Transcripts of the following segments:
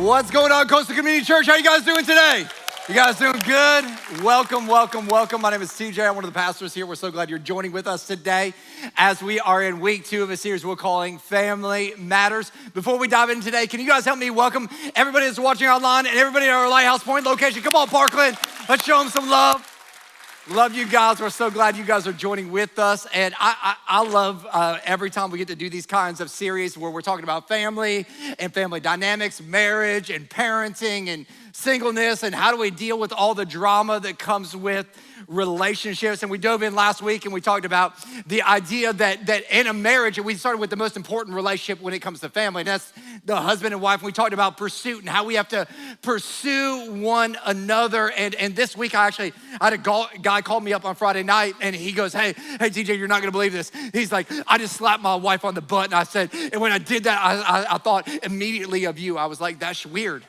What's going on, Coastal Community Church? How you guys doing today? You guys doing good? Welcome, welcome, welcome. My name is TJ. I'm one of the pastors here. We're so glad you're joining with us today as we are in week 2 of a series we're calling Family Matters. Before we dive in today, can you guys help me welcome everybody that's watching online and everybody at our Lighthouse Point location? Come on, Parkland. Let's show them some love. Love you guys. We're so glad you guys are joining with us. And I love every time we get to do these kinds of series where we're talking about family and family dynamics, marriage and parenting and singleness, and how do we deal with all the drama that comes with relationships. And we dove in last week and we talked about the idea that in a marriage, and we started with the most important relationship when it comes to family, and that's the husband and wife. And we talked about pursuit and how we have to pursue one another. And this week I had a guy call me up on Friday night and he goes, hey TJ, you're not gonna believe this. He's like, I just slapped my wife on the butt, and I said, and when I did that, I thought immediately of you. I was like, that's weird.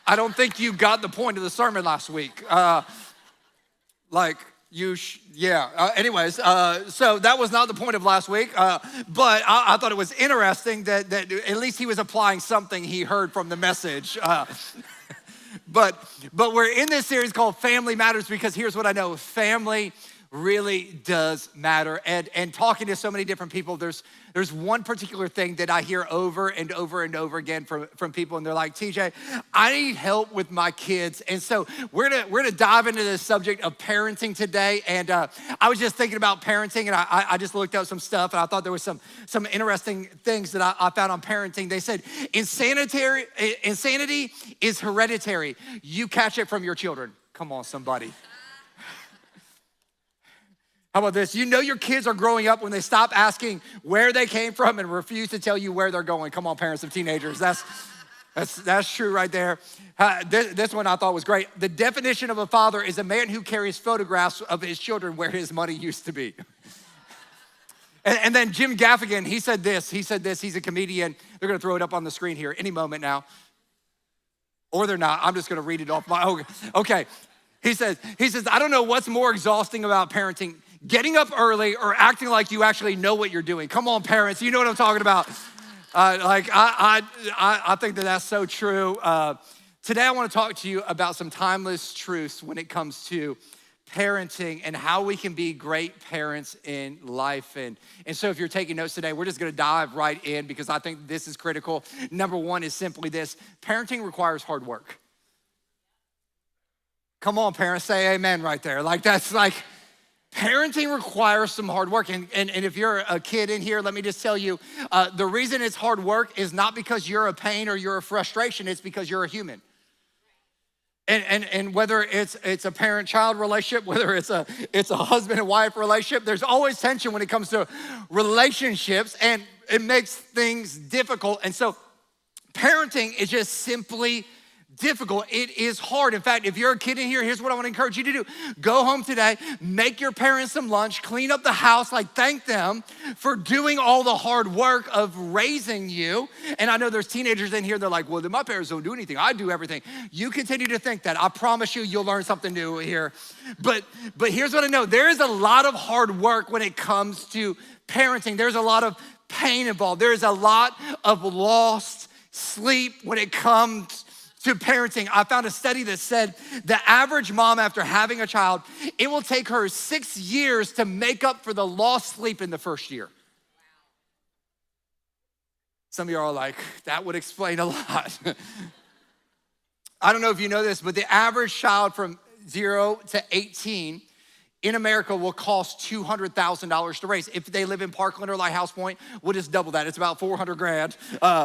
I don't think you got the point of the sermon last week. Anyways, so that was not the point of last week, but I thought it was interesting that at least he was applying something he heard from the message. But we're in this series called Family Matters because here's what I know: family really does matter. And talking to so many different people, there's one particular thing that I hear over and over and over again from people, and they're like, TJ, I need help with my kids. And so we're gonna dive into this subject of parenting today. And I was just thinking about parenting, and I just looked up some stuff, and I thought there was some interesting things that I found on parenting. They said insanity is hereditary. You catch it from your children. Come on, somebody. How about this? You know your kids are growing up when they stop asking where they came from and refuse to tell you where they're going. Come on, parents of teenagers. That's true right there. This one I thought was great. The definition of a father is a man who carries photographs of his children where his money used to be. And then Jim Gaffigan, he said this. He's a comedian. They're gonna throw it up on the screen here any moment now. Or they're not. I'm just gonna read it off okay. He says, I don't know what's more exhausting about parenting, getting up early or acting like you actually know what you're doing. Come on, parents, you know what I'm talking about. I think that's so true. Today I want to talk to you about some timeless truths when it comes to parenting and how we can be great parents in life. And so if you're taking notes today, we're just gonna dive right in because I think this is critical. Number one is simply this: parenting requires hard work. Come on, parents, say amen right there. Parenting requires some hard work. And if you're a kid in here, let me just tell you, the reason it's hard work is not because you're a pain or you're a frustration, it's because you're a human. And whether it's a parent-child relationship, whether it's a husband and wife relationship, there's always tension when it comes to relationships, and it makes things difficult. And so parenting is just simply difficult. It is hard. In fact, if you're a kid in here, here's what I want to encourage you to do. Go home today, make your parents some lunch, clean up the house, thank them for doing all the hard work of raising you. And I know there's teenagers in here, they're like, well, my parents don't do anything. I do everything. You continue to think that. I promise you'll learn something new here. But here's what I know. There is a lot of hard work when it comes to parenting. There's a lot of pain involved. There's a lot of lost sleep when it comes to parenting. I found a study that said the average mom, after having a child, it will take her 6 years to make up for the lost sleep in the first year. Some of you are like, that would explain a lot. I don't know if you know this, but the average child from 0 to 18 in America will cost $200,000 to raise. If they live in Parkland or Lighthouse Point, we'll just double that. It's about $400,000.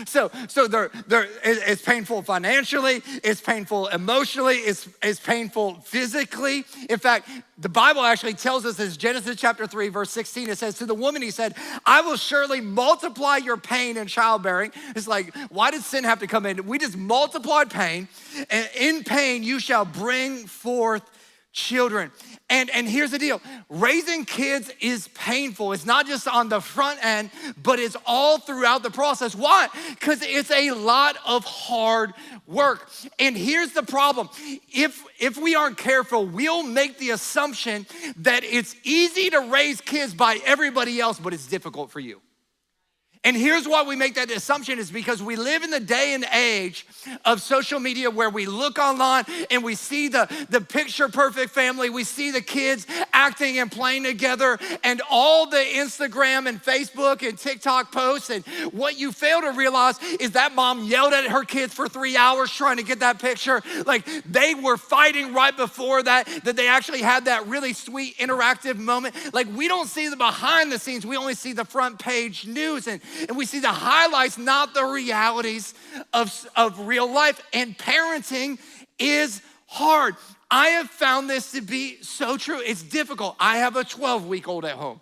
So it's painful financially, it's painful emotionally, it's painful physically. In fact, the Bible actually tells us, as Genesis chapter 3, verse 16, it says, to the woman he said, I will surely multiply your pain in childbearing. It's like, why did sin have to come in? We just multiplied pain, and in pain you shall bring forth children. And here's the deal. Raising kids is painful. It's not just on the front end, but it's all throughout the process. Why? Because it's a lot of hard work. And here's the problem. If we aren't careful, we'll make the assumption that it's easy to raise kids by everybody else, but it's difficult for you. And here's why we make that assumption is because we live in the day and age of social media where we look online and we see the picture perfect family. We see the kids acting and playing together and all the Instagram and Facebook and TikTok posts. And what you fail to realize is that mom yelled at her kids for 3 hours trying to get that picture. Like they were fighting right before that they actually had that really sweet interactive moment. Like we don't see the behind the scenes. We only see the front page news. And we see the highlights, not the realities of real life. And parenting is hard. I have found this to be so true. It's difficult. I have a 12-week-old at home.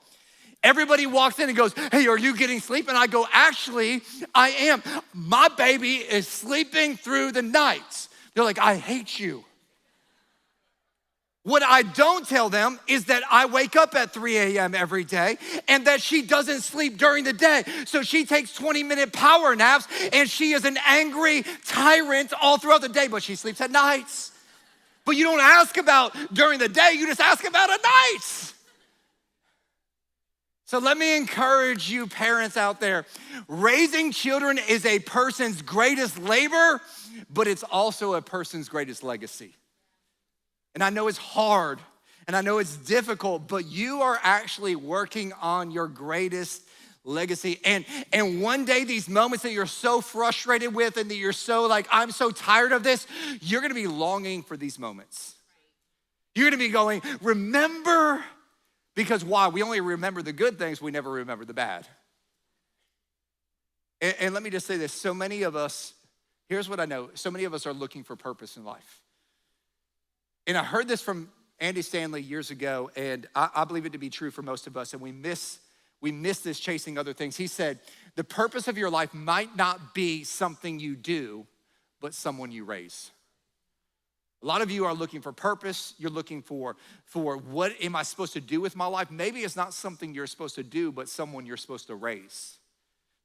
Everybody walks in and goes, hey, are you getting sleep? And I go, actually, I am. My baby is sleeping through the nights. They're like, I hate you. What I don't tell them is that I wake up at 3 a.m. every day and that she doesn't sleep during the day. So she takes 20-minute power naps and she is an angry tyrant all throughout the day, but she sleeps at nights. But you don't ask about during the day, you just ask about at nights. So let me encourage you parents out there. Raising children is a person's greatest labor, but it's also a person's greatest legacy. And I know it's hard and I know it's difficult, but you are actually working on your greatest legacy. And one day these moments that you're so frustrated with and that you're so like, I'm so tired of this, you're gonna be longing for these moments. You're gonna be going, remember, because why? We only remember the good things, we never remember the bad. And let me just say this, so many of us, here's what I know, so many of us are looking for purpose in life. And I heard this from Andy Stanley years ago, and I believe it to be true for most of us, and we miss this chasing other things. He said, the purpose of your life might not be something you do, but someone you raise. A lot of you are looking for purpose. You're looking for what am I supposed to do with my life? Maybe it's not something you're supposed to do, but someone you're supposed to raise.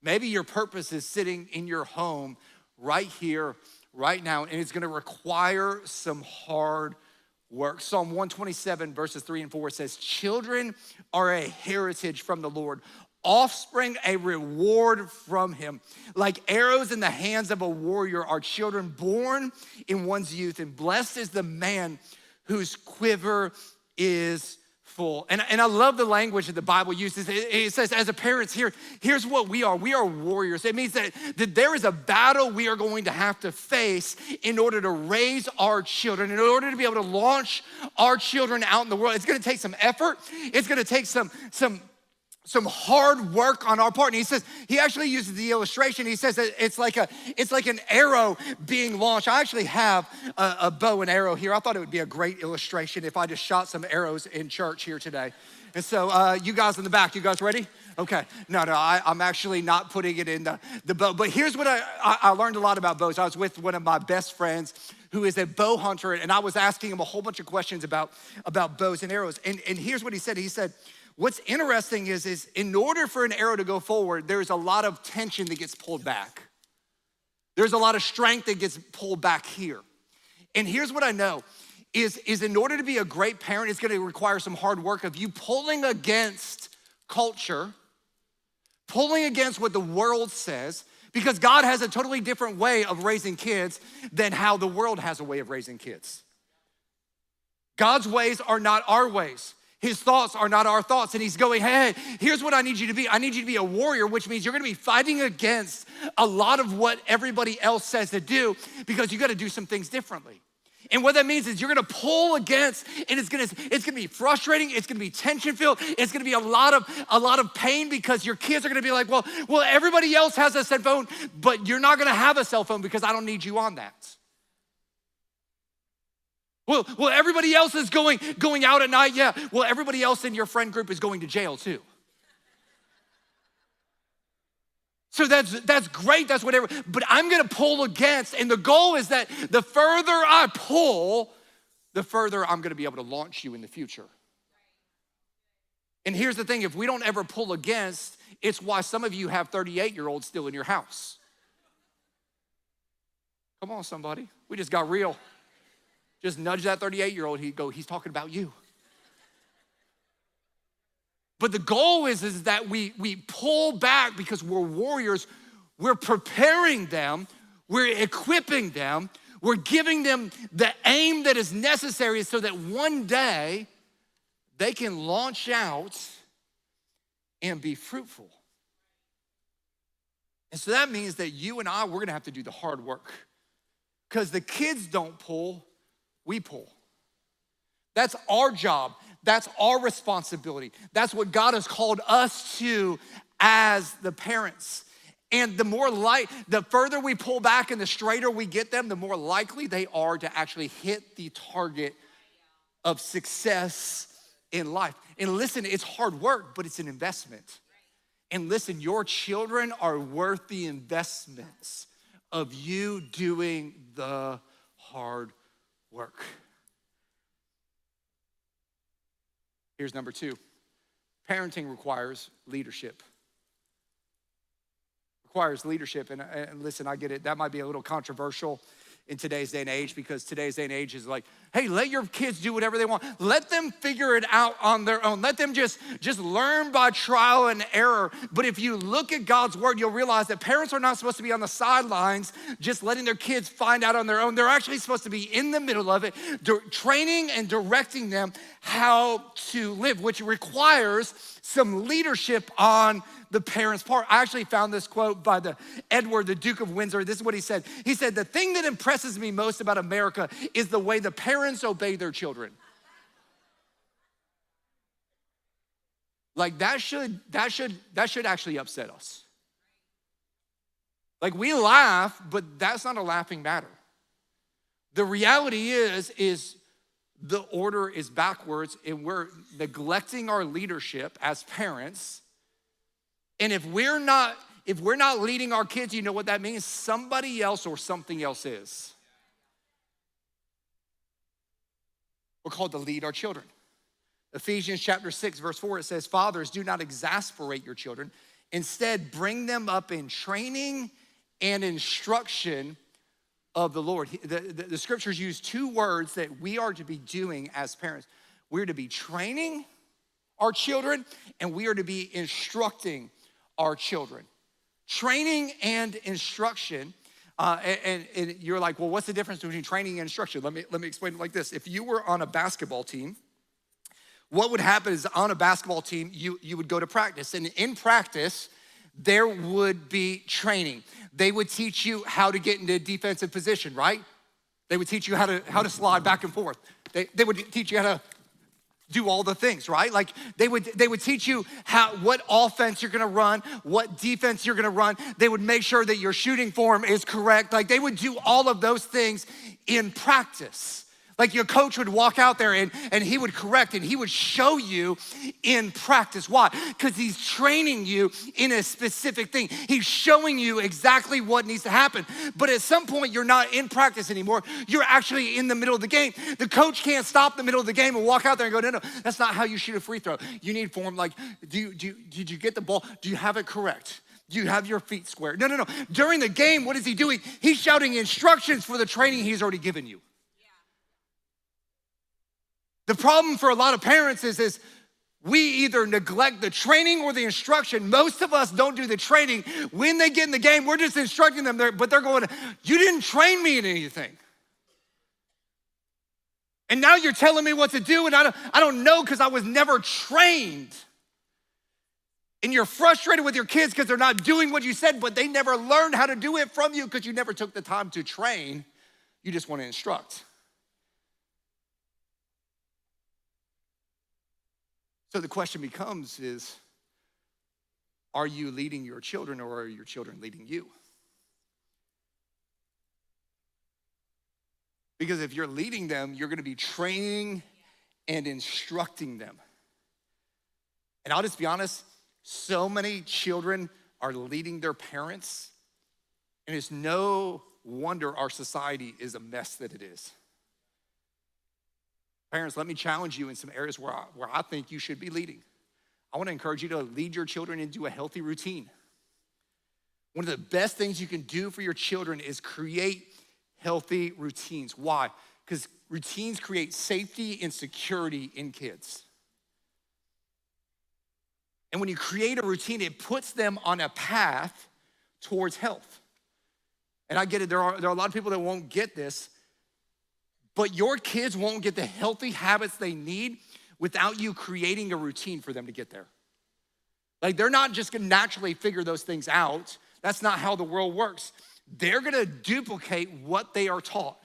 Maybe your purpose is sitting in your home right here, right now, and it's gonna require some hard work. Psalm 127 verses 3 and 4 says, children are a heritage from the Lord, offspring a reward from him. Like arrows in the hands of a warrior are children born in one's youth, and blessed is the man whose quiver is full. And I love the language that the Bible uses. It says, as a parents, here's what we are. We are warriors. It means that there is a battle we are going to have to face in order to raise our children, in order to be able to launch our children out in the world. It's gonna take some effort. It's gonna take some hard work on our part. And he actually uses the illustration. He says that it's like an arrow being launched. I actually have a bow and arrow here. I thought it would be a great illustration if I just shot some arrows in church here today. And so you guys in the back, you guys ready? Okay, no, I'm actually not putting it in the bow. But here's what I learned a lot about bows. I was with one of my best friends who is a bow hunter, and I was asking him a whole bunch of questions about bows and arrows. And here's what he said. He said, what's interesting is in order for an arrow to go forward, there's a lot of tension that gets pulled back. There's a lot of strength that gets pulled back here. And here's what I know is in order to be a great parent, it's gonna require some hard work of you pulling against culture, pulling against what the world says, because God has a totally different way of raising kids than how the world has a way of raising kids. God's ways are not our ways. His thoughts are not our thoughts. And he's going, hey, here's what I need you to be. I need you to be a warrior, which means you're gonna be fighting against a lot of what everybody else says to do, because you gotta do some things differently. And what that means is you're gonna pull against, and it's gonna be frustrating, it's gonna be tension-filled, it's gonna be a lot of pain, because your kids are gonna be like, well, everybody else has a cell phone, but you're not gonna have a cell phone because I don't need you on that. Well, everybody else is going out at night, yeah. Well, everybody else in your friend group is going to jail too. So that's great, that's whatever, but I'm gonna pull against, and the goal is that the further I pull, the further I'm gonna be able to launch you in the future. And here's the thing, if we don't ever pull against, it's why some of you have 38-year-olds still in your house. Come on, somebody, we just got real. Just nudge that 38-year-old, he's talking about you. But the goal is that we pull back because we're warriors. We're preparing them. We're equipping them. We're giving them the aim that is necessary so that one day they can launch out and be fruitful. And so that means that you and I, we're gonna have to do the hard work. Because the kids don't pull, we pull. That's our job. That's our responsibility. That's what God has called us to as the parents. And the further we pull back and the straighter we get them, the more likely they are to actually hit the target of success in life. And listen, it's hard work, but it's an investment. And listen, your children are worth the investments of you doing the hard work. Here's number 2. Parenting requires leadership. Requires leadership. And listen, I get it. That might be a little controversial in today's day and age, because today's day and age is like, hey, let your kids do whatever they want. Let them figure it out on their own. Let them just learn by trial and error. But if you look at God's word, you'll realize that parents are not supposed to be on the sidelines just letting their kids find out on their own. They're actually supposed to be in the middle of it, training and directing them how to live, which requires some leadership on the parents' part. I actually found this quote by Edward, the Duke of Windsor. This is what he said. He said, "The thing that impresses me most about America is the way the parents obey their children." Like that should actually upset us. Like we laugh, but that's not a laughing matter. The reality is the order is backwards, and we're neglecting our leadership as parents. And if we're not leading our kids, you know what that means? Somebody else or something else is. We're called to lead our children. Ephesians chapter 6, verse 4, it says, "Fathers, do not exasperate your children. Instead, bring them up in training and instruction of the Lord." The scriptures use 2 words that we are to be doing as parents. We're to be training our children, and we are to be instructing our children. Training and instruction. And you're like, well, what's the difference between training and instruction? Let me explain it like this. If you were on a basketball team, what would happen is on a basketball team, you would go to practice. And in practice, there would be training. They would teach you how to get into a defensive position, right? They would teach you how to slide back and forth. They would teach you how to do all the things, right? Like they would teach you what offense you're gonna run, what defense you're gonna run. They would make sure that your shooting form is correct. Like they would do all of those things in practice. Like your coach would walk out there and he would correct and he would show you in practice. Why? Because he's training you in a specific thing. He's showing you exactly what needs to happen. But at some point, you're not in practice anymore. You're actually in the middle of the game. The coach can't stop the middle of the game and walk out there and go, no, that's not how you shoot a free throw. You need form like, did you get the ball? Do you have it correct? Do you have your feet square? No. During the game, what is he doing? He's shouting instructions for the training he's already given you. The problem for a lot of parents is we either neglect the training or the instruction. Most of us don't do the training. When they get in the game, we're just instructing them, but they're going, you didn't train me in anything. And now you're telling me what to do, and I don't know because I was never trained. And you're frustrated with your kids because they're not doing what you said, but they never learned how to do it from you because you never took the time to train. You just want to instruct. So the question becomes is, are you leading your children or are your children leading you? Because if you're leading them, you're gonna be training and instructing them. And I'll just be honest, so many children are leading their parents, and it's no wonder our society is a mess that it is. Parents, let me challenge you in some areas where I think you should be leading. I want to encourage you to lead your children into a healthy routine. One of the best things you can do for your children is create healthy routines. Why? Because routines create safety and security in kids. And when you create a routine, it puts them on a path towards health. And I get it, there are a lot of people that won't get this, but your kids won't get the healthy habits they need without you creating a routine for them to get there. Like, they're not just gonna naturally figure those things out. That's not how the world works. They're gonna duplicate what they are taught.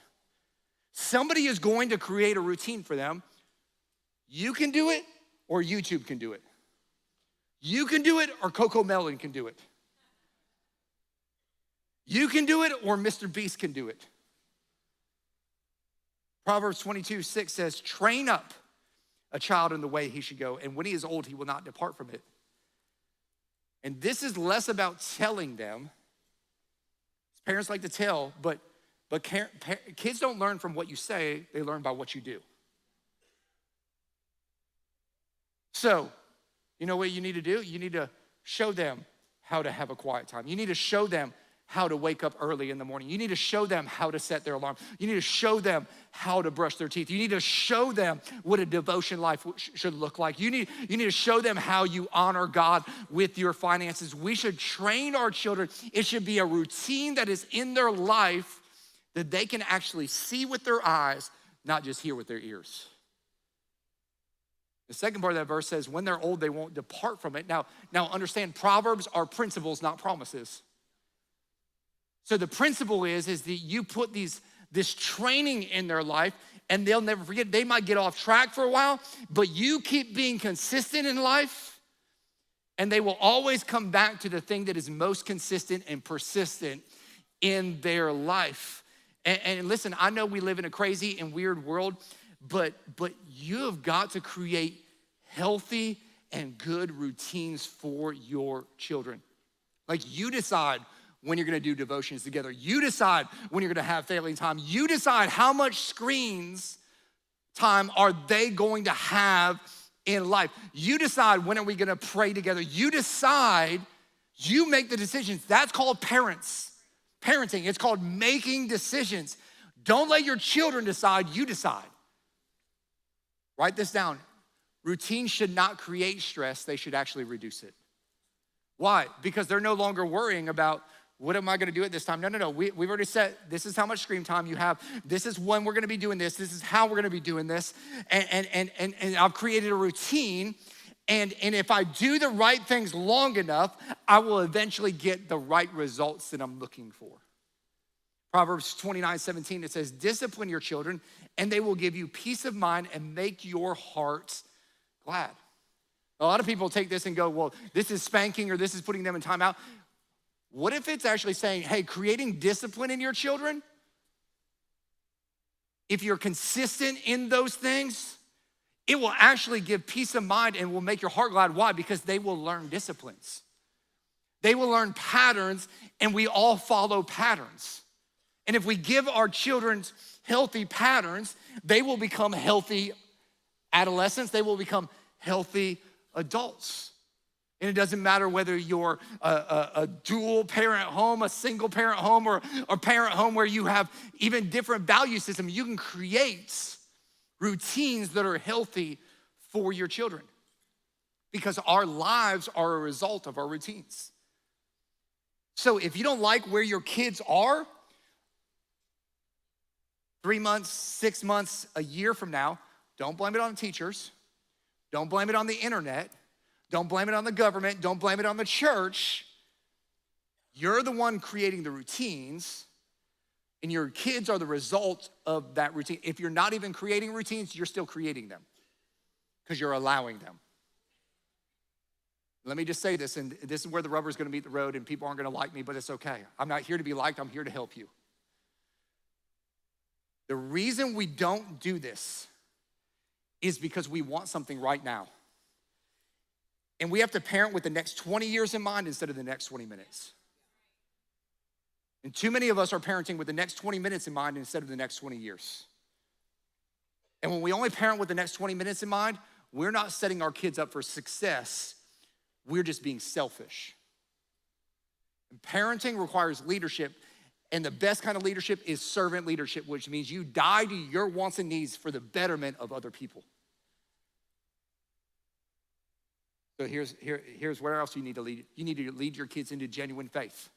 Somebody is going to create a routine for them. You can do it, or YouTube can do it. You can do it, or Coco Melon can do it. You can do it, or Mr. Beast can do it. Proverbs 22:6 says, train up a child in the way he should go, and when he is old, he will not depart from it. And this is less about telling them. Parents like to tell, but kids don't learn from what you say, they learn by what you do. So, you know what you need to do? You need to show them how to have a quiet time. You need to show them how to wake up early in the morning. You need to show them how to set their alarm. You need to show them how to brush their teeth. You need to show them what a devotion life should look like. You need to show them how you honor God with your finances. We should train our children. It should be a routine that is in their life that they can actually see with their eyes, not just hear with their ears. The second part of that verse says, when they're old, they won't depart from it. Now understand, Proverbs are principles, not promises. So the principle is that you put this training in their life and they'll never forget. They might get off track for a while, but you keep being consistent in life and they will always come back to the thing that is most consistent and persistent in their life. And listen, I know we live in a crazy and weird world, but you have got to create healthy and good routines for your children. Like, you decide when you're gonna do devotions together. You decide when you're gonna have family time. You decide how much screens time are they going to have in life. You decide when are we gonna pray together. You decide, you make the decisions. That's called parenting. It's called making decisions. Don't let your children decide, you decide. Write this down. Routines should not create stress, they should actually reduce it. Why? Because they're no longer worrying about, what am I gonna do at this time? No. We've already said, this is how much screen time you have. This is when we're gonna be doing this. This is how we're gonna be doing this. And I've created a routine. And if I do the right things long enough, I will eventually get the right results that I'm looking for. Proverbs 29:17, it says, discipline your children and they will give you peace of mind and make your hearts glad. A lot of people take this and go, well, this is spanking or this is putting them in timeout. What if it's actually saying, hey, creating discipline in your children, if you're consistent in those things, it will actually give peace of mind and will make your heart glad. Why? Because they will learn disciplines. They will learn patterns, and we all follow patterns. And if we give our children healthy patterns, they will become healthy adolescents. They will become healthy adults. And it doesn't matter whether you're a dual parent home, a single parent home, or a parent home where you have even different value systems. You can create routines that are healthy for your children because our lives are a result of our routines. So if you don't like where your kids are, 3 months, 6 months, a year from now, don't blame it on the teachers. Don't blame it on the internet. Don't blame it on the government. Don't blame it on the church. You're the one creating the routines, and your kids are the result of that routine. If you're not even creating routines, you're still creating them because you're allowing them. Let me just say this, and this is where the rubber's gonna meet the road, and people aren't gonna like me, but it's okay. I'm not here to be liked, I'm here to help you. The reason we don't do this is because we want something right now. And we have to parent with the next 20 years in mind instead of the next 20 minutes. And too many of us are parenting with the next 20 minutes in mind instead of the next 20 years. And when we only parent with the next 20 minutes in mind, we're not setting our kids up for success. We're just being selfish. And parenting requires leadership, and the best kind of leadership is servant leadership, which means you die to your wants and needs for the betterment of other people. So here's where else you need to lead. You need to lead your kids into genuine faith.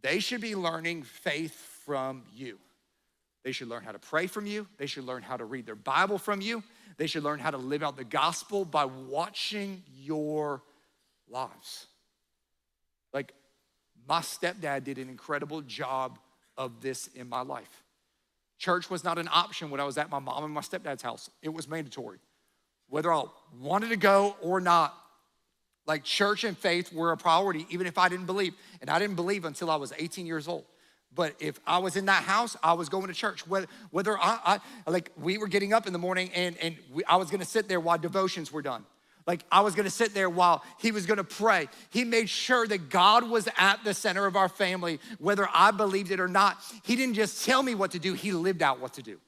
They should be learning faith from you. They should learn how to pray from you. They should learn how to read their Bible from you. They should learn how to live out the gospel by watching your lives. Like, my stepdad did an incredible job of this in my life. Church was not an option when I was at my mom and my stepdad's house. It was mandatory. Whether I wanted to go or not, like, church and faith were a priority, even if I didn't believe. And I didn't believe until I was 18 years old. But if I was in that house, I was going to church. Whether we were getting up in the morning and I was gonna sit there while devotions were done. Like, I was gonna sit there while he was gonna pray. He made sure that God was at the center of our family, whether I believed it or not. He didn't just tell me what to do, he lived out what to do.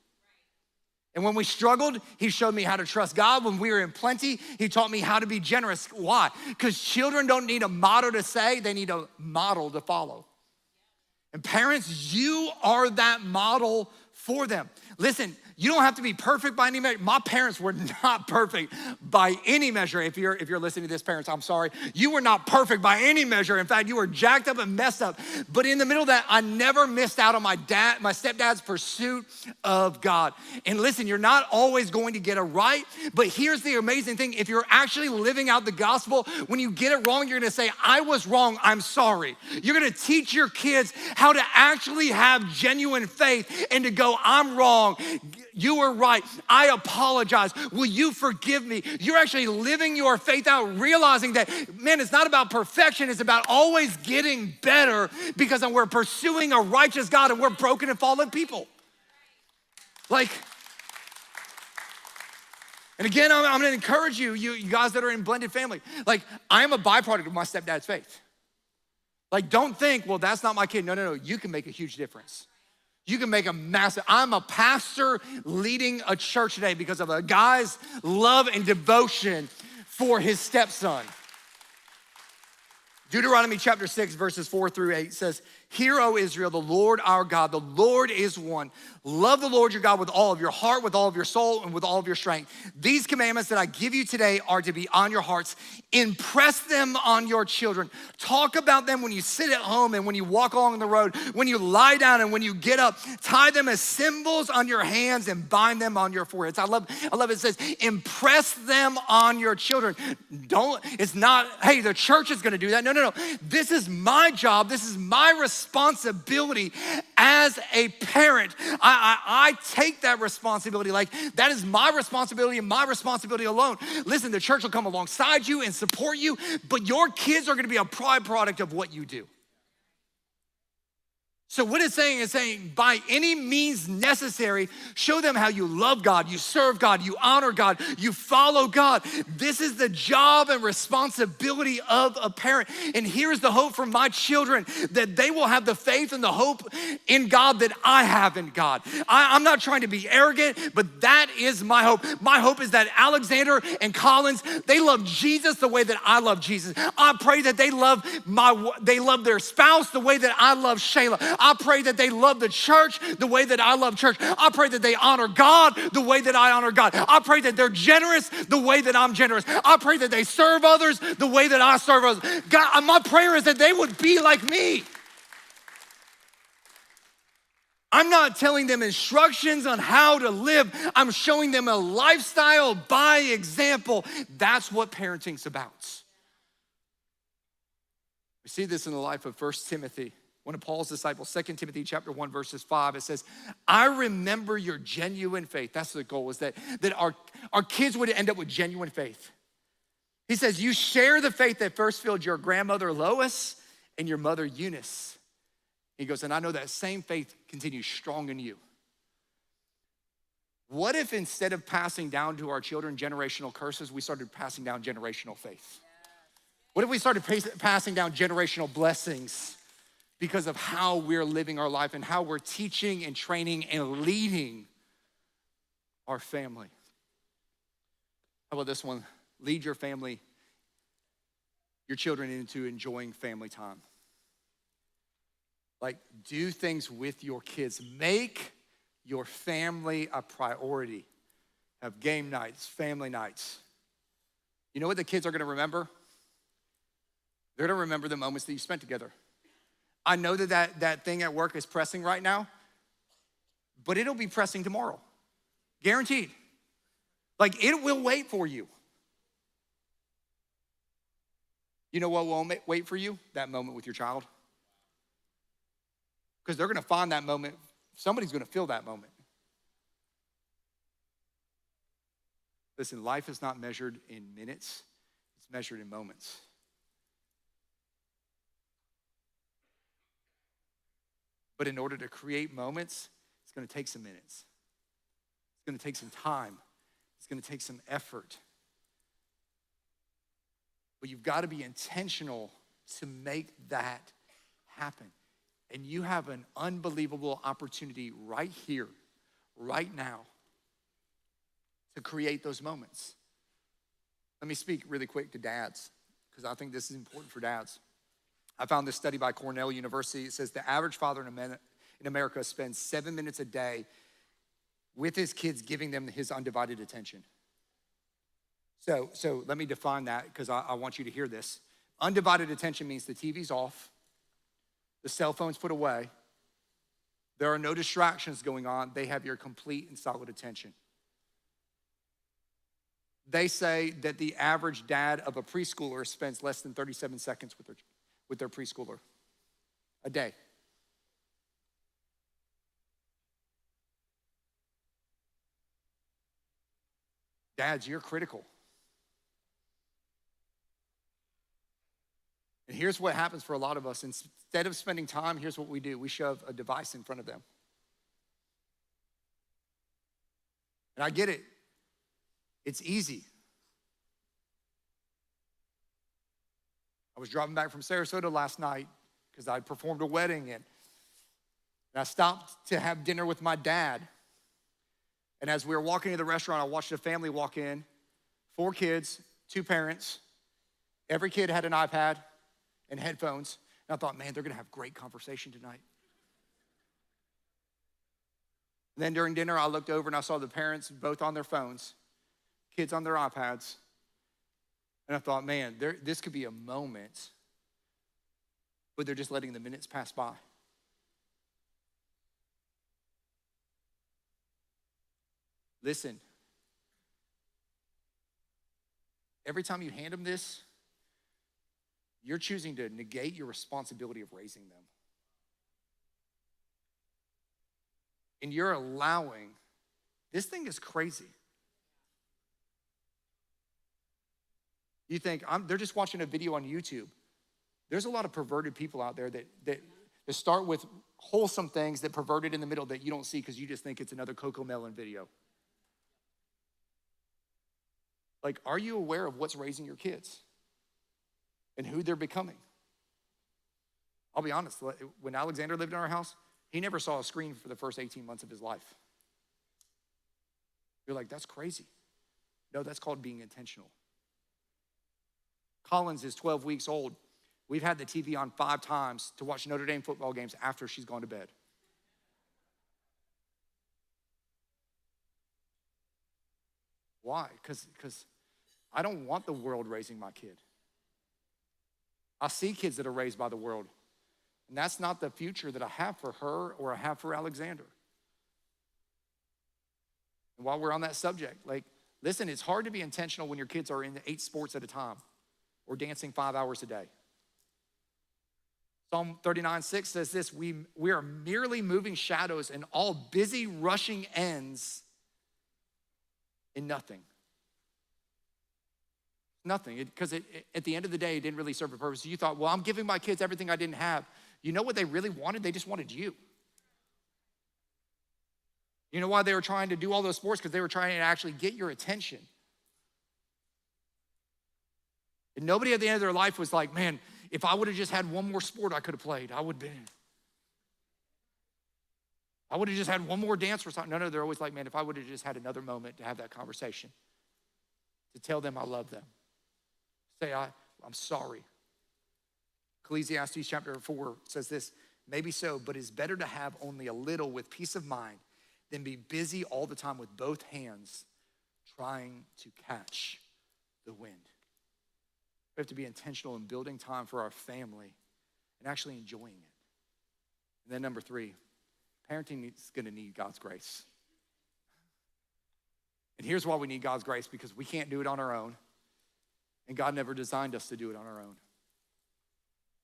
And when we struggled, he showed me how to trust God. When we were in plenty, he taught me how to be generous. Why? Because children don't need a motto to say, they need a model to follow. And parents, you are that model for them. Listen, you don't have to be perfect by any measure. My parents were not perfect by any measure. If you're listening to this, parents, I'm sorry. You were not perfect by any measure. In fact, you were jacked up and messed up. But in the middle of that, I never missed out on my stepdad's pursuit of God. And listen, you're not always going to get it right, but here's the amazing thing. If you're actually living out the gospel, when you get it wrong, you're gonna say, I was wrong, I'm sorry. You're gonna teach your kids how to actually have genuine faith and to go, I'm wrong. You were right. I apologize. Will you forgive me? You're actually living your faith out, realizing that, man, it's not about perfection. It's about always getting better because we're pursuing a righteous God and we're broken and fallen people. Like, and again, I'm gonna encourage you guys that are in blended family. Like, I'm a byproduct of my stepdad's faith. Like, don't think, well, that's not my kid. No. You can make a huge difference. You can make a massive, I'm a pastor leading a church today because of a guy's love and devotion for his stepson. Deuteronomy chapter 6, verses 4-8 says, Hear, O Israel, the Lord our God, the Lord is one. Love the Lord your God with all of your heart, with all of your soul, and with all of your strength. These commandments that I give you today are to be on your hearts. Impress them on your children. Talk about them when you sit at home and when you walk along the road, when you lie down and when you get up. Tie them as symbols on your hands and bind them on your foreheads. I love it says, impress them on your children. It's not, hey, the church is gonna do that. No. This is my job. This is my responsibility as a parent. I take that responsibility. Like, that is my responsibility and my responsibility alone. Listen, the church will come alongside you and support you, but your kids are gonna be a byproduct of what you do. So what it's saying is saying, by any means necessary, show them how you love God, you serve God, you honor God, you follow God. This is the job and responsibility of a parent. And here's the hope for my children, that they will have the faith and the hope in God that I have in God. I'm not trying to be arrogant, but that is my hope. My hope is that Alexander and Collins, they love Jesus the way that I love Jesus. I pray that they love their spouse the way that I love Shayla. I pray that they love the church the way that I love church. I pray that they honor God the way that I honor God. I pray that they're generous the way that I'm generous. I pray that they serve others the way that I serve others. God, my prayer is that they would be like me. I'm not telling them instructions on how to live. I'm showing them a lifestyle by example. That's what parenting's about. We see this in the life of 1 Timothy. One of Paul's disciples, 2 Timothy chapter 1, verses 5, it says, I remember your genuine faith. That's the goal, is that our kids would end up with genuine faith. He says, you share the faith that first filled your grandmother Lois and your mother Eunice. He goes, and I know that same faith continues strong in you. What if instead of passing down to our children generational curses, we started passing down generational faith? What if we started passing down generational blessings because of how we're living our life and how we're teaching and training and leading our family? How about this one? Lead your family, your children into enjoying family time. Like, do things with your kids. Make your family a priority. Have game nights, family nights. You know what the kids are gonna remember? They're gonna remember the moments that you spent together. I know that thing at work is pressing right now, but it'll be pressing tomorrow. Guaranteed. Like, it will wait for you. You know what won't wait for you? That moment with your child. Because they're gonna find that moment. Somebody's gonna feel that moment. Listen, life is not measured in minutes, it's measured in moments. But in order to create moments, it's gonna take some minutes. It's gonna take some time. It's gonna take some effort. But you've gotta be intentional to make that happen. And you have an unbelievable opportunity right here, right now, to create those moments. Let me speak really quick to dads, because I think this is important for dads. I found this study by Cornell University. It says the average father in America spends 7 minutes a day with his kids, giving them his undivided attention. So let me define that, because I want you to hear this. Undivided attention means the TV's off, the cell phone's put away, there are no distractions going on, they have your complete and solid attention. They say that the average dad of a preschooler spends less than 37 seconds with their preschooler a day. Dads, you're critical. And here's what happens for a lot of us. Instead of spending time, here's what we do. We shove a device in front of them. And I get it. It's easy. I was driving back from Sarasota last night because I performed a wedding, and I stopped to have dinner with my dad. And as we were walking to the restaurant, I watched a family walk in, 4 kids, 2 parents. Every kid had an iPad and headphones. And I thought, man, they're gonna have great conversation tonight. And then during dinner, I looked over and I saw the parents both on their phones, kids on their iPads. And I thought, man, this could be a moment, but they're just letting the minutes pass by. Listen, every time you hand them this, you're choosing to negate your responsibility of raising them. And you're allowing, this thing is crazy. You think, they're just watching a video on YouTube. There's a lot of perverted people out there that start with wholesome things that perverted in the middle that you don't see because you just think it's another Coco Melon video. Like, are you aware of what's raising your kids and who they're becoming? I'll be honest, when Alexander lived in our house, he never saw a screen for the first 18 months of his life. You're like, that's crazy. No, that's called being intentional. Collins is 12 weeks old. We've had the TV on 5 times to watch Notre Dame football games after she's gone to bed. Why? Because I don't want the world raising my kid. I see kids that are raised by the world, and that's not the future that I have for her or I have for Alexander. And while we're on that subject, listen, it's hard to be intentional when your kids are in 8 sports at a time or dancing 5 hours a day. Psalm 39:6 says this, we are merely moving shadows and all busy rushing ends in nothing. Nothing, because at the end of the day, it didn't really serve a purpose. You thought, well, I'm giving my kids everything I didn't have. You know what they really wanted? They just wanted you. You know why they were trying to do all those sports? Because they were trying to actually get your attention. And nobody at the end of their life was like, man, if I would have just had one more sport I could have played, I would have just had one more dance or something. No, they're always like, man, if I would have just had another moment to have that conversation, to tell them I love them. Say, I'm sorry. Ecclesiastes chapter 4 says this, maybe so, but it's better to have only a little with peace of mind than be busy all the time with both hands trying to catch the wind. We have to be intentional in building time for our family and actually enjoying it. And then number 3, parenting is gonna need God's grace. And here's why we need God's grace, because we can't do it on our own. And God never designed us to do it on our own.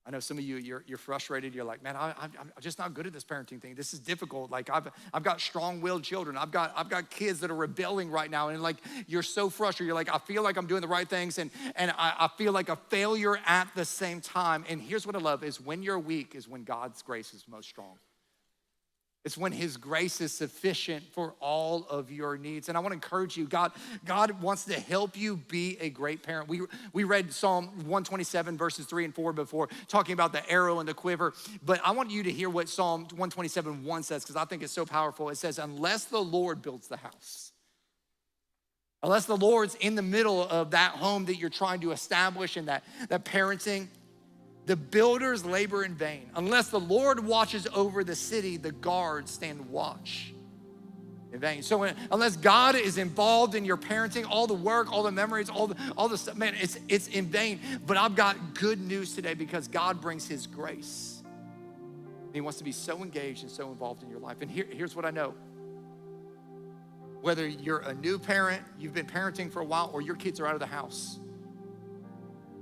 I know some of you, you're frustrated. You're like, man, I'm just not good at this parenting thing. This is difficult. Like I've got strong-willed children. I've got kids that are rebelling right now. And like, you're so frustrated. You're like, I feel like I'm doing the right things. And I feel like a failure at the same time. And here's what I love is when you're weak is when God's grace is most strong. It's when his grace is sufficient for all of your needs. And I want to encourage you, God wants to help you be a great parent. We read Psalm 127 verses 3 and 4 before, talking about the arrow and the quiver. But I want you to hear what Psalm 127:1 says, because I think it's so powerful. It says, unless the Lord builds the house, unless the Lord's in the middle of that home that you're trying to establish and that parenting, the builders labor in vain. Unless the Lord watches over the city, the guards stand watch in vain. So unless God is involved in your parenting, all the work, all the memories, all the stuff, man, it's in vain. But I've got good news today, because God brings his grace. And he wants to be so engaged and so involved in your life. And here's what I know. Whether you're a new parent, you've been parenting for a while, or your kids are out of the house,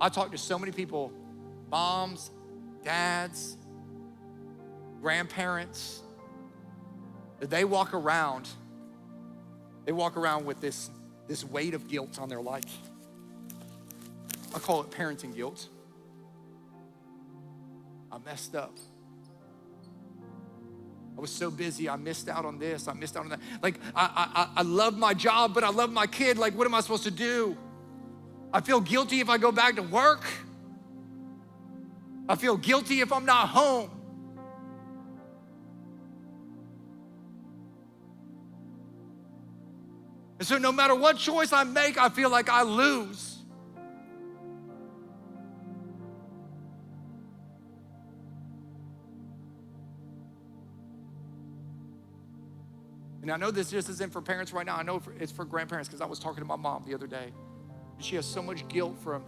I talk to so many people, moms, dads, grandparents, that they walk around with this weight of guilt on their life. I call it parenting guilt. I messed up. I was so busy, I missed out on this, I missed out on that. Like, I love my job, but I love my kid. Like, what am I supposed to do? I feel guilty if I go back to work. I feel guilty if I'm not home. And so no matter what choice I make, I feel like I lose. And I know this just isn't for parents right now. I know it's for grandparents, because I was talking to my mom the other day. And she has so much guilt from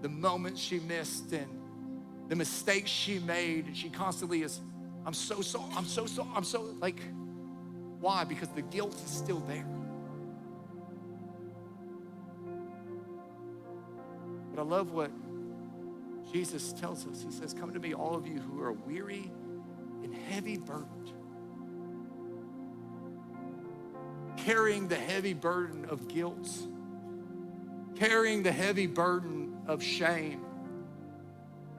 the moments she missed and the mistakes she made, and she constantly is, I'm so like, why? Because the guilt is still there. But I love what Jesus tells us. He says, come to me, all of you who are weary and heavy burdened, carrying the heavy burden of guilt, carrying the heavy burden of shame,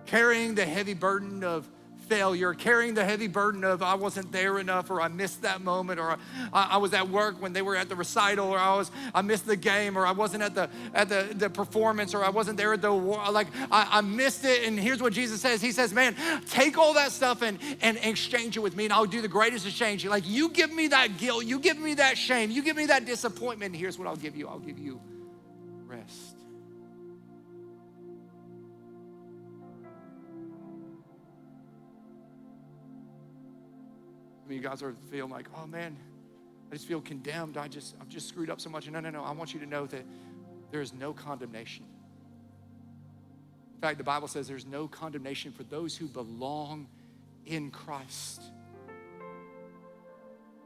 carrying the heavy burden of failure, carrying the heavy burden of I wasn't there enough, or I missed that moment, or I was at work when they were at the recital, or I missed the game, or I wasn't at the performance, or I wasn't there at the like I missed it. And here's what Jesus says. He says, man, take all that stuff and exchange it with me, and I'll do the greatest exchange. Like, you give me that guilt, you give me that shame, you give me that disappointment, and here's what I'll give you. I'll give you rest. I mean, you guys are feeling like, oh man, I just feel condemned. I've just screwed up so much. No. I want you to know that there is no condemnation. In fact, the Bible says there's no condemnation for those who belong in Christ.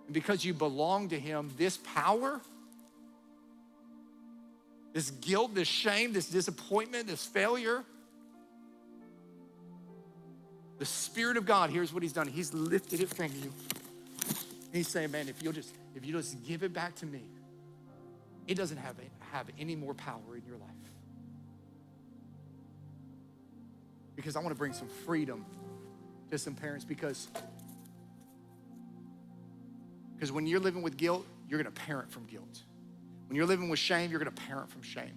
And because you belong to him, this power, this guilt, this shame, this disappointment, this failure, the Spirit of God, here's what he's done. He's lifted it from you. He's saying, man, if you just give it back to me, it doesn't have any more power in your life. Because I want to bring some freedom to some parents, because when you're living with guilt, you're going to parent from guilt. When you're living with shame, you're going to parent from shame.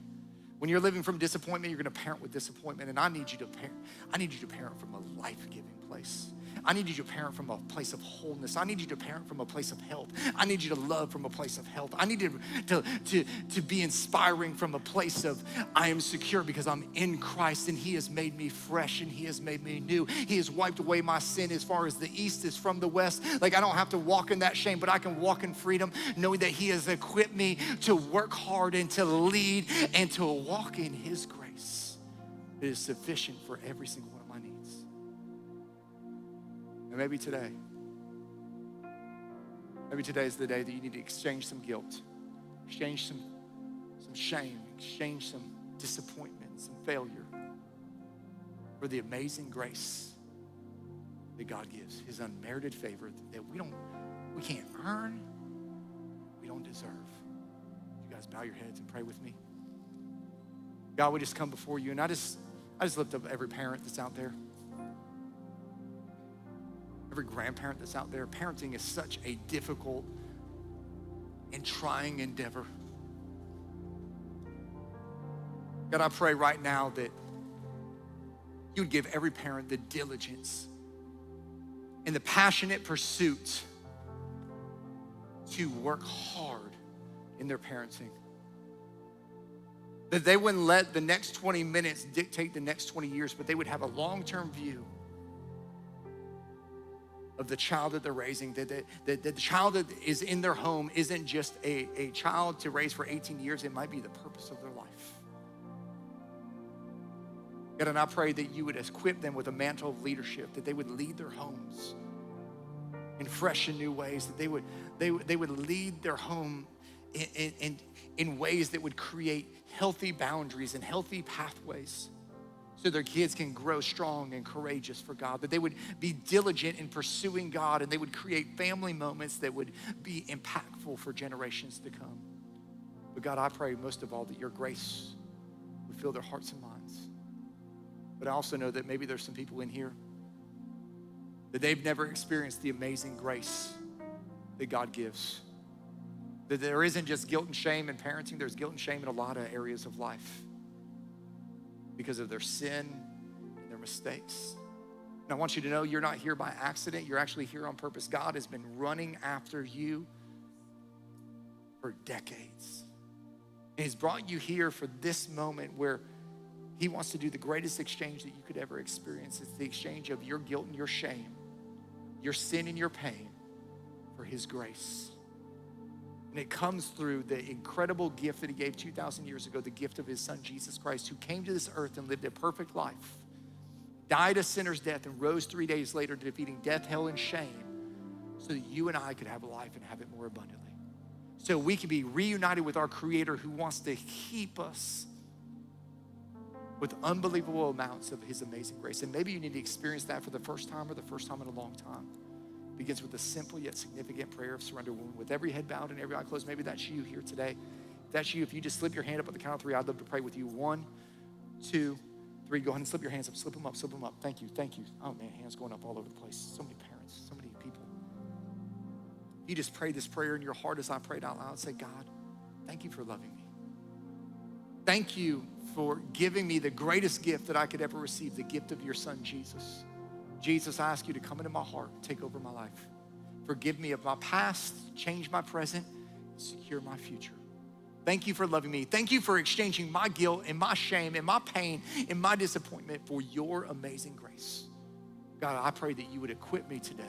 When you're living from disappointment, you're going to parent with disappointment. And I need you to parent from a life-giving place. I need you to parent from a place of wholeness. I need you to parent from a place of health. I need you to love from a place of health. I need you to be inspiring from a place of I am secure because I'm in Christ, and he has made me fresh, and he has made me new. He has wiped away my sin as far as the east is from the west. Like, I don't have to walk in that shame, but I can walk in freedom, knowing that he has equipped me to work hard and to lead and to walk in his grace. It is sufficient for every single one of my needs. And maybe today is the day that you need to exchange some guilt, exchange some shame, exchange some disappointment, some failure for the amazing grace that God gives, his unmerited favor that we can't earn, we don't deserve. You guys bow your heads and pray with me. God, we just come before you, and I just lift up every parent that's out there. Every grandparent that's out there. Parenting is such a difficult and trying endeavor. God, I pray right now that you would give every parent the diligence and the passionate pursuit to work hard in their parenting. That they wouldn't let the next 20 minutes dictate the next 20 years, but they would have a long-term view of the child that they're raising, that the child that is in their home isn't just a child to raise for 18 years, it might be the purpose of their life. God, and I pray that you would equip them with a mantle of leadership, that they would lead their homes in fresh and new ways, that they would lead their home in ways that would create healthy boundaries and healthy pathways so their kids can grow strong and courageous for God, that they would be diligent in pursuing God, and they would create family moments that would be impactful for generations to come. But God, I pray most of all that your grace would fill their hearts and minds. But I also know that maybe there's some people in here that they've never experienced the amazing grace that God gives. That there isn't just guilt and shame in parenting, there's guilt and shame in a lot of areas of life because of their sin and their mistakes. And I want you to know you're not here by accident, you're actually here on purpose. God has been running after you for decades. And he's brought you here for this moment where he wants to do the greatest exchange that you could ever experience. It's the exchange of your guilt and your shame, your sin and your pain for his grace. And it comes through the incredible gift that he gave 2,000 years ago, the gift of his son, Jesus Christ, who came to this earth and lived a perfect life, died a sinner's death, and rose 3 days later, defeating death, hell, and shame, so that you and I could have a life and have it more abundantly. So we can be reunited with our Creator who wants to keep us with unbelievable amounts of his amazing grace. And maybe you need to experience that for the first time or the first time in a long time. It begins with a simple yet significant prayer of surrender. With every head bowed and every eye closed, maybe that's you here today. If that's you, if you just slip your hand up at the count of 3, I'd love to pray with you. 1, 2, 3. Go ahead and slip your hands up. Slip them up, slip them up. Thank you, thank you. Oh man, hands going up all over the place. So many parents, so many people. If you just pray this prayer in your heart as I prayed out loud, say, God, thank you for loving me. Thank you for giving me the greatest gift that I could ever receive, the gift of your son, Jesus. Jesus, I ask you to come into my heart, take over my life. Forgive me of my past, change my present, secure my future. Thank you for loving me. Thank you for exchanging my guilt and my shame and my pain and my disappointment for your amazing grace. God, I pray that you would equip me today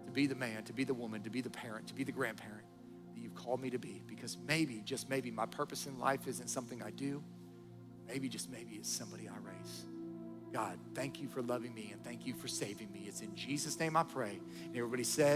to be the man, to be the woman, to be the parent, to be the grandparent that you've called me to be. Because maybe, just maybe, my purpose in life isn't something I do. Maybe, just maybe, it's somebody I raise. God, thank you for loving me and thank you for saving me. It's in Jesus' name I pray. And everybody said,